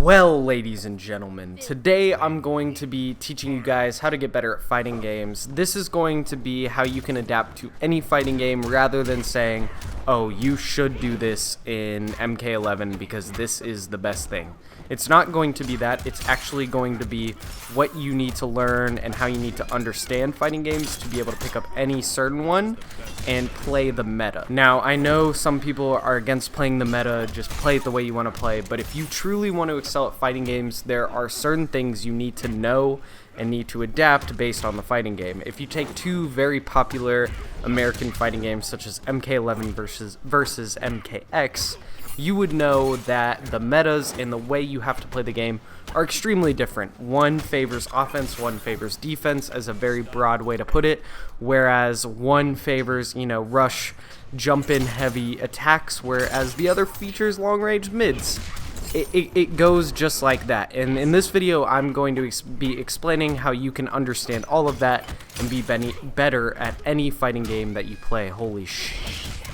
Well, ladies and gentlemen, today I'm going to be teaching you guys how to get better at fighting games. This is going to be how you can adapt to any fighting game rather than saying, oh, you should do this in MK11 because this is the best thing. It's not going to be that. It's actually going to be what you need to learn and how you need to understand fighting games to be able to pick up any certain one and play the meta. Now, I know some people are against playing the meta, just play it the way you want to play, but if you truly want to excel at fighting games, there are certain things you need to know and need to adapt based on the fighting game. If you take two very popular American fighting games such as MK11 versus MKX, you would know that the metas and the way you have to play the game are extremely different. One favors offense, one favors defense as a very broad way to put it, whereas one favors, rush, jump in heavy attacks, whereas the other features long-range mids. It goes just like that, and in this video I'm going to be explaining how you can understand all of that and be better at any fighting game that you play. Holy sh!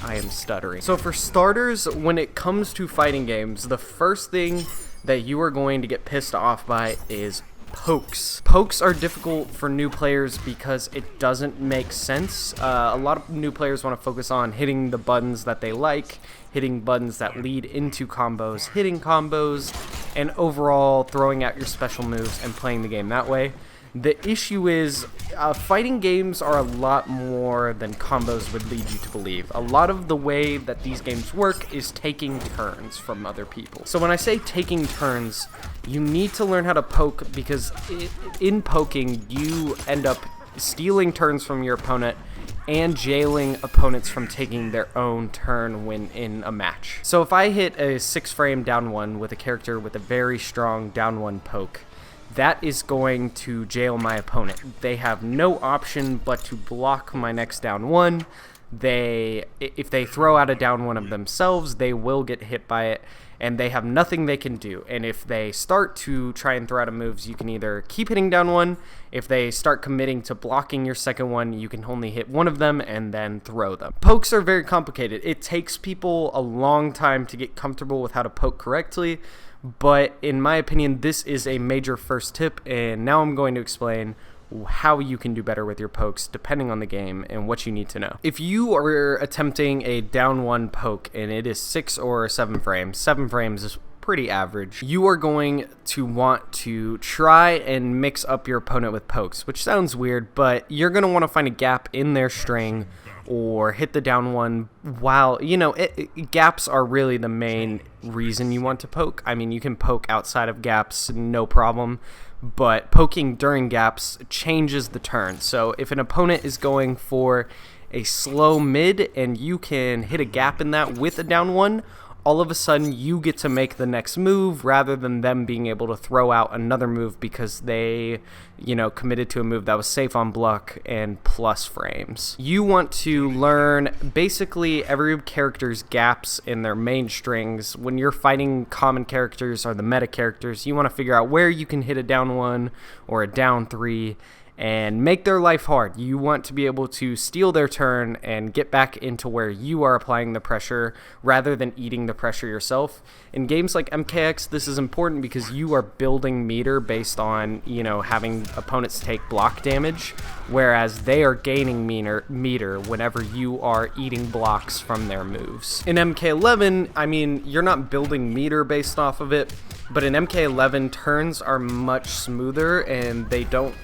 I am stuttering. So for starters, when it comes to fighting games, the first thing that you are going to get pissed off by is pokes. Pokes are difficult for new players because it doesn't make sense. A lot of new players want to focus on hitting the buttons that they like, hitting buttons that lead into combos, hitting combos, and overall throwing out your special moves and playing the game that way. The issue is, fighting games are a lot more than combos would lead you to believe. A lot of the way that these games work is taking turns from other people. So when I say taking turns, you need to learn how to poke because in poking, you end up stealing turns from your opponent and jailing opponents from taking their own turn when in a match. So if I hit a 6-frame down one with a character with a very strong down one poke, that is going to jail my opponent. They have no option but to block my next down one. If they throw out a down one of themselves, they will get hit by it, and they have nothing they can do. And if they start to try and throw out moves, you can either keep hitting down one. If they start committing to blocking your second one, you can only hit one of them and then throw them. Pokes are very complicated. It takes people a long time to get comfortable with how to poke correctly, but in my opinion, this is a major first tip, and now I'm going to explain how you can do better with your pokes depending on the game and what you need to know. If you are attempting a down one poke and it is 6 or 7 frames, 7 frames is pretty average, you are going to want to try and mix up your opponent with pokes, which sounds weird, but you're going to want to find a gap in their string or hit the down one while, gaps are really the main reason you want to poke. I mean, you can poke outside of gaps, no problem, but poking during gaps changes the turn. So if an opponent is going for a slow mid and you can hit a gap in that with a down one, all of a sudden you get to make the next move rather than them being able to throw out another move because they, committed to a move that was safe on block and plus frames. You want to learn basically every character's gaps in their main strings. When you're fighting common characters or the meta characters, you want to figure out where you can hit a down one or a down three and make their life hard. You want to be able to steal their turn and get back into where you are applying the pressure rather than eating the pressure yourself. In games like MKX, this is important because you are building meter based on, having opponents take block damage, whereas they are gaining meter whenever you are eating blocks from their moves. In MK11, I mean, you're not building meter based off of it, but in MK11, turns are much smoother and they don't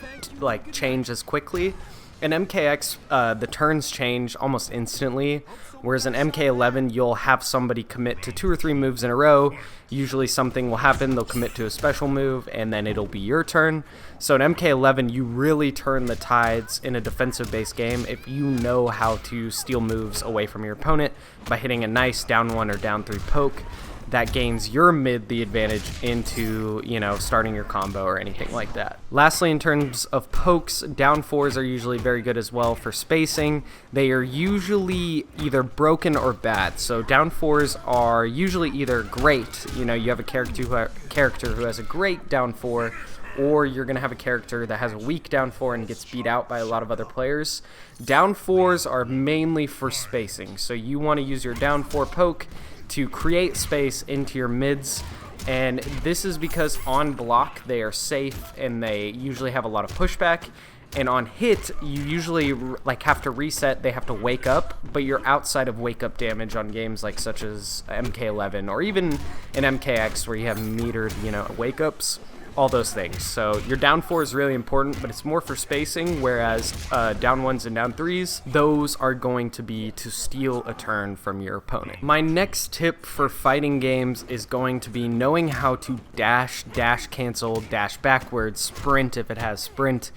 change as quickly. In MKX, the turns change almost instantly, whereas in MK11, you'll have somebody commit to 2 or 3 moves in a row. Usually something will happen, they'll commit to a special move, and then it'll be your turn. So in MK11, you really turn the tides in a defensive-based game if you know how to steal moves away from your opponent by hitting a nice down 1 or down 3 poke that gains your mid the advantage into, starting your combo or anything like that. Lastly, in terms of pokes, down 4s are usually very good as well for spacing. They are usually either broken or bad. So down 4s are usually either great, you have a character who has a great down 4, or you're going to have a character that has a weak down 4 and gets beat out by a lot of other players. Down 4s are mainly for spacing, so you want to use your down 4 poke to create space into your mids And this is because on block they are safe and they usually have a lot of pushback, and on hit you usually like have to reset, they have to wake up, but you're outside of wake up damage on games like such as MK11 or even in MKX where you have metered, you know, wake ups, all those things. So your down 4 is really important, but it's more for spacing, whereas down 1s and down 3s, those are going to be to steal a turn from your opponent. My next tip for fighting games is going to be knowing how to dash, dash cancel, dash backwards, sprint if it has sprint.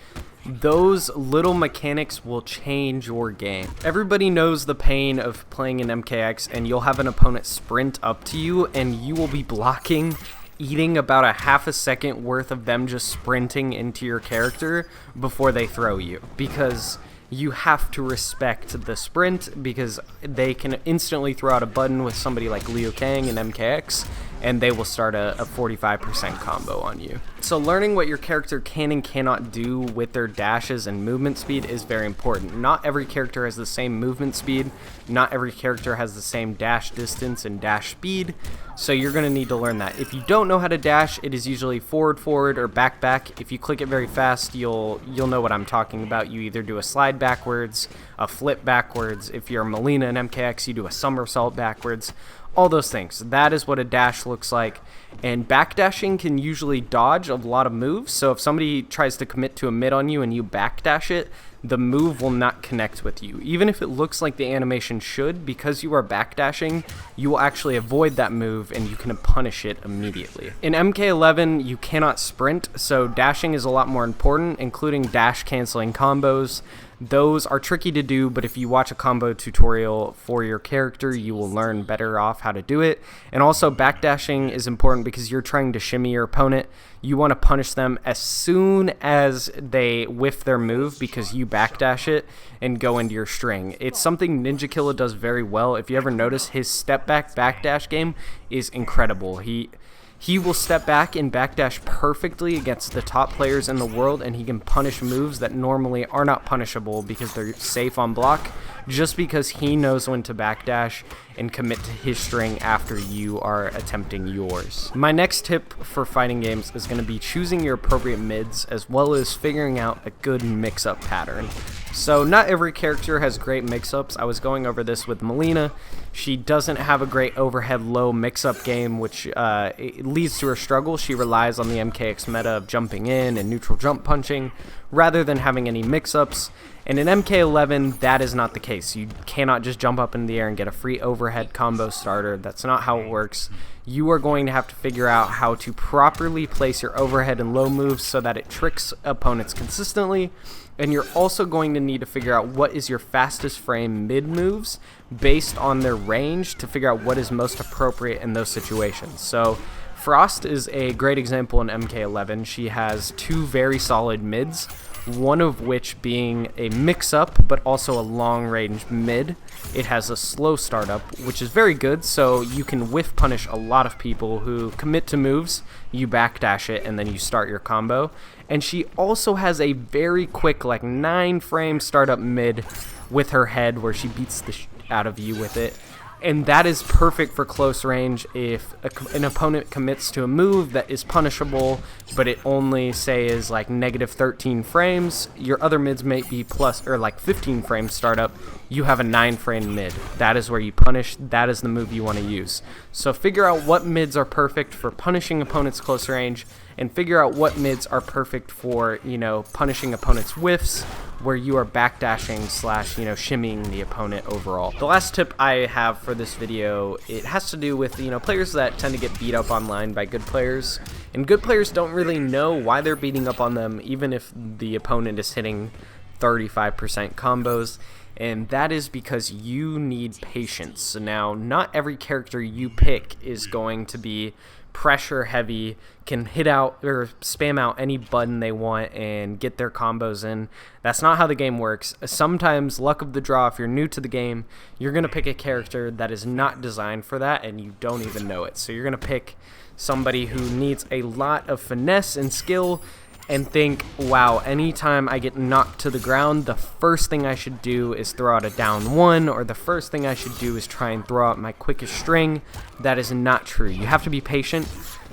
Those little mechanics will change your game. Everybody knows the pain of playing in MKX and you'll have an opponent sprint up to you and you will be blocking, eating about a half a second worth of them just sprinting into your character before they throw you, because you have to respect the sprint, because they can instantly throw out a button with somebody like Liu Kang in MKX and they will start a 45% combo on you. So learning what your character can and cannot do with their dashes and movement speed is very important. Not every character has the same movement speed, not every character has the same dash distance and dash speed, so you're going to need to learn that. If you don't know how to dash, it is usually forward forward or back back. If you click it very fast, you'll know what I'm talking about. You either do a slide backwards, a flip backwards. If you're Melina in MKX, you do a somersault backwards. All those things. That is what a dash looks like. And backdashing can usually dodge a lot of moves. So if somebody tries to commit to a mid on you and you backdash it, the move will not connect with you. Even if it looks like the animation should, because you are backdashing, you will actually avoid that move and you can punish it immediately. In MK11, you cannot sprint, so dashing is a lot more important, including dash canceling combos. Those are tricky to do, but if you watch a combo tutorial for your character, you will learn better off how to do it. And also backdashing is important because you're trying to shimmy your opponent. You want to punish them as soon as they whiff their move because you backdash it and go into your string. It's something Ninja Killa does very well. If you ever notice, his step back backdash game is incredible. He will step back and backdash perfectly against the top players in the world, and he can punish moves that normally are not punishable because they're safe on block, just because he knows when to backdash and commit to his string after you are attempting yours. My next tip for fighting games is going to be choosing your appropriate mids as well as figuring out a good mix-up pattern. So not every character has great mix-ups. I was going over this with Melina. She doesn't have a great overhead low mix-up game, which it leads to her struggle. She relies on the MKX meta of jumping in and neutral jump punching rather than having any mix-ups. And in MK11, that is not the case. You cannot just jump up in the air and get a free overhead combo starter. That's not how it works. You are going to have to figure out how to properly place your overhead and low moves so that it tricks opponents consistently. And you're also going to need to figure out what is your fastest frame mid moves based on their range to figure out what is most appropriate in those situations. So Frost is a great example in MK11. She has two very solid mids, one of which being a mix-up but also a long-range mid. It has a slow startup, which is very good, so you can whiff punish a lot of people who commit to moves, you backdash it, and then you start your combo. And she also has a very quick, like 9-frame startup mid with her head where she beats the out of you with it. And that is perfect for close range if an opponent commits to a move that is punishable, but it only, say, is like -13 frames. Your other mids may be plus, or like 15 frames startup. You have a 9-frame mid. That is where you punish. That is the move you want to use. So figure out what mids are perfect for punishing opponents close range, and figure out what mids are perfect for, you know, punishing opponents' whiffs, where you are backdashing slash, you know, shimmying the opponent overall. The last tip I have for this video, it has to do with, you know, players that tend to get beat up online by good players. And good players don't really know why they're beating up on them, even if the opponent is hitting 35% combos. And that is because you need patience. Now, not every character you pick is going to be pressure heavy, can hit out or spam out any button they want and get their combos in. That's not how the game works. Sometimes, luck of the draw, if you're new to the game, you're going to pick a character that is not designed for that and you don't even know it. So you're going to pick somebody who needs a lot of finesse and skill and think, wow, anytime I get knocked to the ground, the first thing I should do is throw out a down one, or the first thing I should do is try and throw out my quickest string. That is not true. You have to be patient.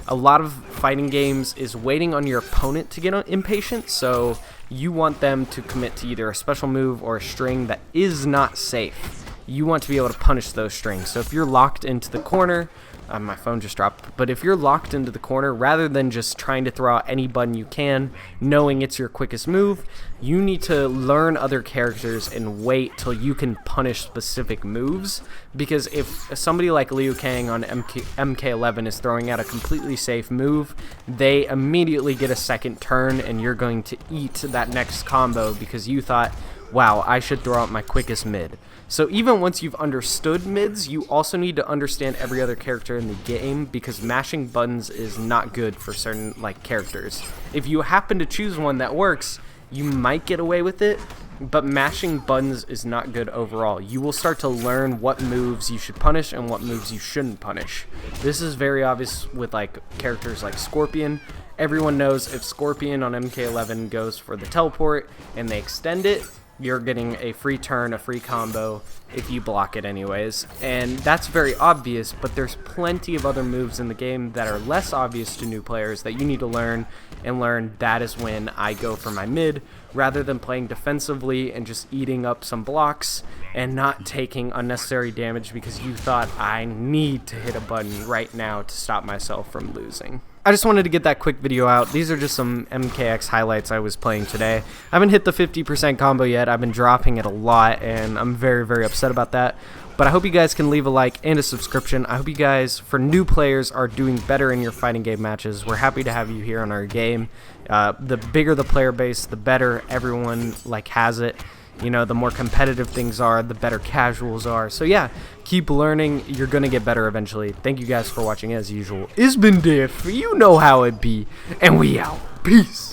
A lot of fighting games is waiting on your opponent to get impatient, so you want them to commit to either a special move or a string that is not safe. You want to be able to punish those strings. So if you're locked into the corner, my phone just dropped, but if you're locked into the corner, rather than just trying to throw out any button you can, knowing it's your quickest move, you need to learn other characters and wait till you can punish specific moves. Because if somebody like Liu Kang on MK11 is throwing out a completely safe move, they immediately get a second turn and you're going to eat that next combo because you thought, wow, I should throw out my quickest mid. So even once you've understood mids, you also need to understand every other character in the game, because mashing buttons is not good for certain characters. If you happen to choose one that works, you might get away with it, but mashing buttons is not good overall. You will start to learn what moves you should punish and what moves you shouldn't punish. This is very obvious with characters like Scorpion. Everyone knows if Scorpion on MK11 goes for the teleport and they extend it, you're getting a free turn, a free combo if you block it anyways. And that's very obvious, but there's plenty of other moves in the game that are less obvious to new players that you need to learn, and that is when I go for my mid, rather than playing defensively and just eating up some blocks and not taking unnecessary damage because you thought I need to hit a button right now to stop myself from losing. I just wanted to get that quick video out. These are just some MKX highlights I was playing today. I haven't hit the 50% combo yet. I've been dropping it a lot, and I'm very, very upset about that. But I hope you guys can leave a like and a subscription. I hope you guys, for new players, are doing better in your fighting game matches. We're happy to have you here on our game. The bigger the player base, the better everyone has it. You know, the more competitive things are, the better casuals are. So yeah, keep learning. You're going to get better eventually. Thank you guys for watching as usual. It's been Diff. You know how it be. And we out. Peace.